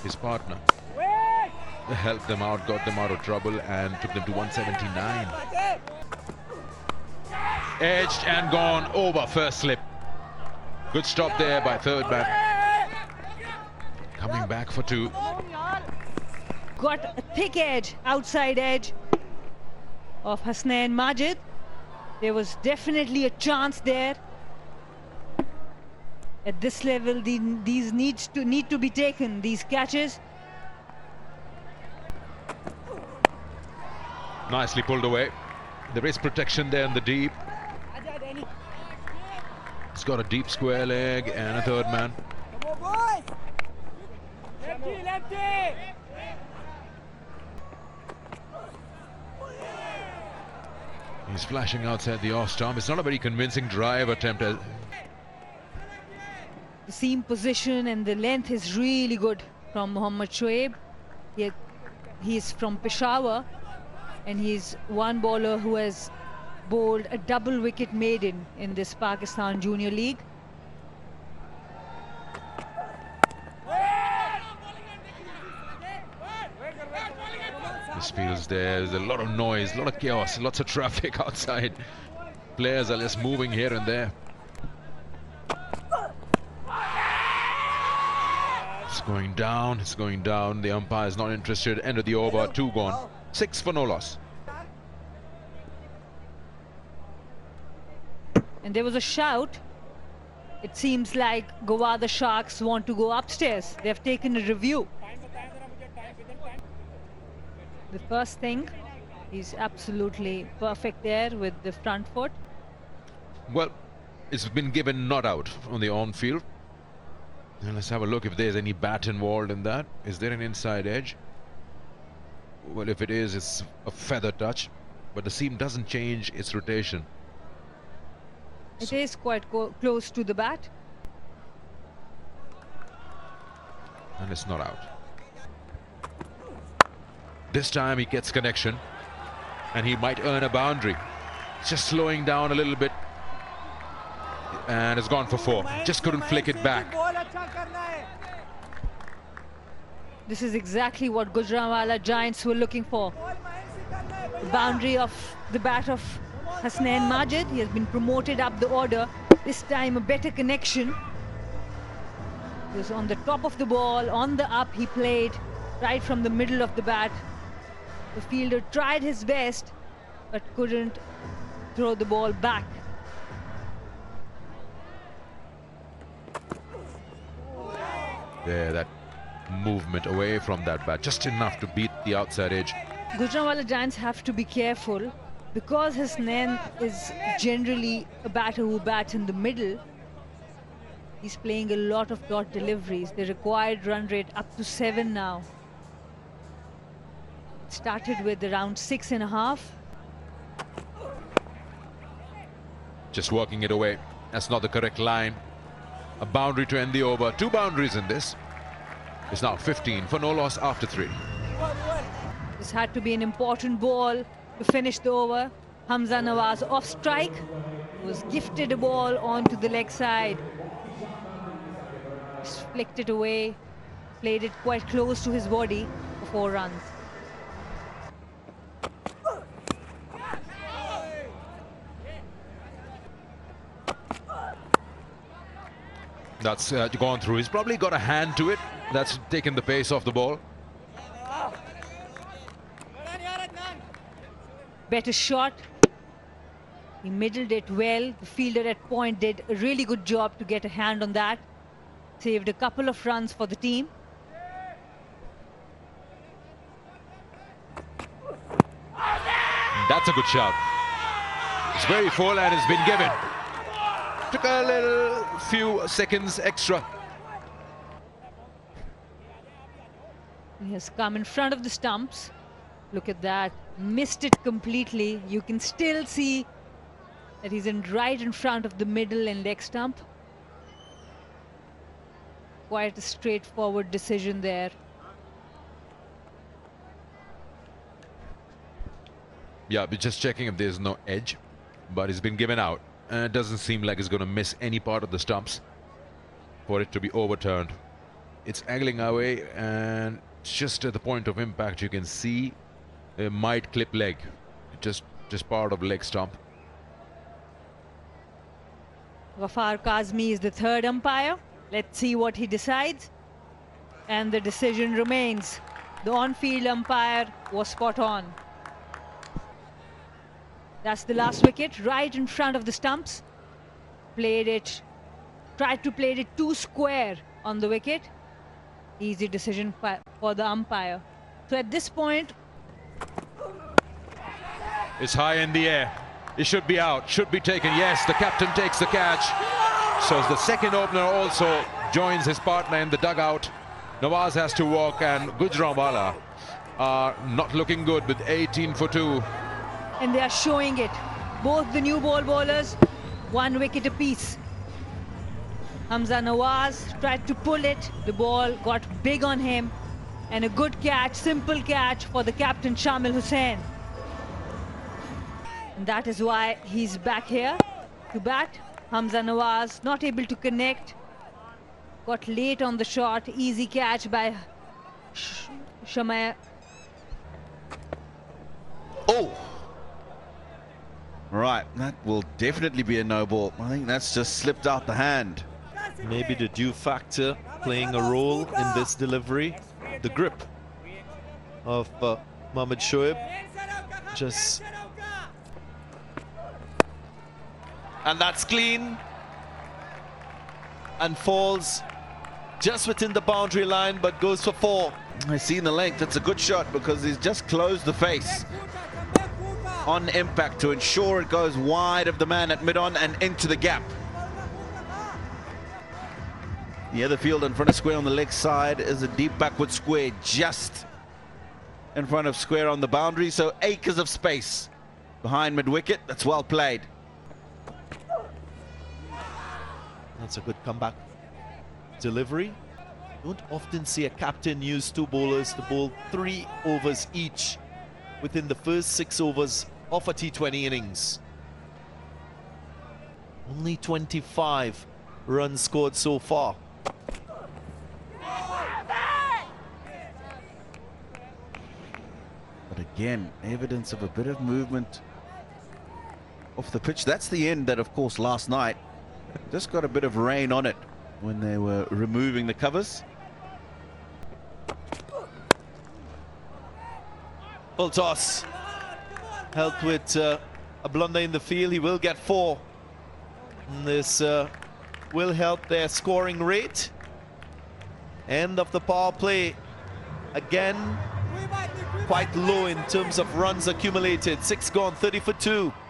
his partner. Helped them out, got them out of trouble and took them to 179. Edged and gone over first slip. Good stop there by third man. Coming back for two. Got a thick edge, outside edge of Hasnain Majid. There was definitely a chance there. At this level, these need to be taken, these catches. Nicely pulled away. There is protection there in the deep. He's got a deep square leg and a third man. He's flashing outside the off stump. It's not a very convincing drive attempt. The seam position and the length is really good from Mohammad Shoaib. He's from Peshawar and he's one bowler who has bowled a double wicket maiden in this Pakistan Junior League. This feels there's a lot of noise, a lot of chaos, lots of traffic outside. Players are just moving here and there. It's going down, it's going down. The umpire is not interested. End of the over, 2 gone. 6 for no loss. And there was a shout. It seems like Gwadar Sharks want to go upstairs. They've taken a review. The first thing, he's absolutely perfect there with the front foot. Well, it's been given not out on the on-field. And let's have a look if there's any bat involved in that. Is there an inside edge? Well, if it is, it's a feather touch. But the seam doesn't change its rotation. It is quite close to the bat. And it's not out. This time he gets connection. And he might earn a boundary. It's just slowing down a little bit. And it's gone for 4. Just couldn't flick it back. This is exactly what Gujranwala Giants were looking for. The boundary of the bat of Hasnain Majid. He has been promoted up the order. This time a better connection. He was on the top of the ball, on the up. He played right from the middle of the bat. The fielder tried his best, but couldn't throw the ball back. There, that movement away from that bat, just enough to beat the outside edge. Gujranwala Giants have to be careful because Hasnain is generally a batter who bats in the middle. He's playing a lot of dot deliveries. The required run rate up to 7 now. It started with around 6.5. Just working it away. That's not the correct line. A boundary to end the over. 2 boundaries in this. It's now 15 for no loss after 3. This had to be an important ball to finish the over. Hamza Nawaz off strike. Was gifted a ball onto the leg side. Just flicked it away. Played it quite close to his body for 4 runs. That's gone through. He's probably got a hand to it. That's taken the pace off the ball. Better shot. He middled it well. The fielder at point did a really good job to get a hand on that. Saved a couple of runs for the team. That's a good shot. It's very full and it's been given. Took a few seconds extra. He has come in front of the stumps. Look at that. Missed it completely. You can still see that he's right in front of the middle and leg stump. Quite a straightforward decision there. Yeah, we're just checking if there's no edge, but it's been given out. And it doesn't seem like it's going to miss any part of the stumps for it to be overturned. It's angling away, and just at the point of impact, you can see a might clip leg, just part of leg stump. Ghaffar Kazmi is the third umpire. Let's see what he decides. And the decision remains. The on-field umpire was spot on. That's the last wicket, right in front of the stumps. Tried to play it too square on the wicket. Easy decision for the umpire. So at this point, it's high in the air. It should be out, should be taken. Yes, the captain takes the catch. So the second opener also joins his partner in the dugout. Nawaz has to walk, and Gujranwala are not looking good with 18 for 2. And they are showing it. Both the new ball bowlers, 1 wicket apiece. Hamza Nawaz tried to pull it. The ball got big on him. And a good catch, simple catch for the captain Shamil Hussain. And that is why he's back here to bat. Hamza Nawaz not able to connect. Got late on the shot. Easy catch by Shamaya. Oh! Right, that will definitely be a no ball. I think that's just slipped out the hand. Maybe the dew factor playing a role in this delivery. The grip of Mohammad Shoaib just... And that's clean. And falls just within the boundary line, but goes for 4. I see in the length, it's a good shot because he's just closed the face on impact to ensure it goes wide of the man at mid-on and into the gap. The other field in front of square on the leg side is a deep backward square just in front of square on the boundary, so acres of space behind mid-wicket. That's well played. That's a good comeback delivery. Don't often see a captain use 2 bowlers to bowl 3 overs each within the first 6 overs of a T20 innings. Only 25 runs scored so far. But again, evidence of a bit of movement off the pitch. That's the end that, of course, last night just got a bit of rain on it when they were removing the covers. Full toss. Helped with a blunder in the field. He will get 4. And this will help their scoring rate. End of the power play. Again, quite low in terms of runs accumulated. 6 gone, 30 for 2.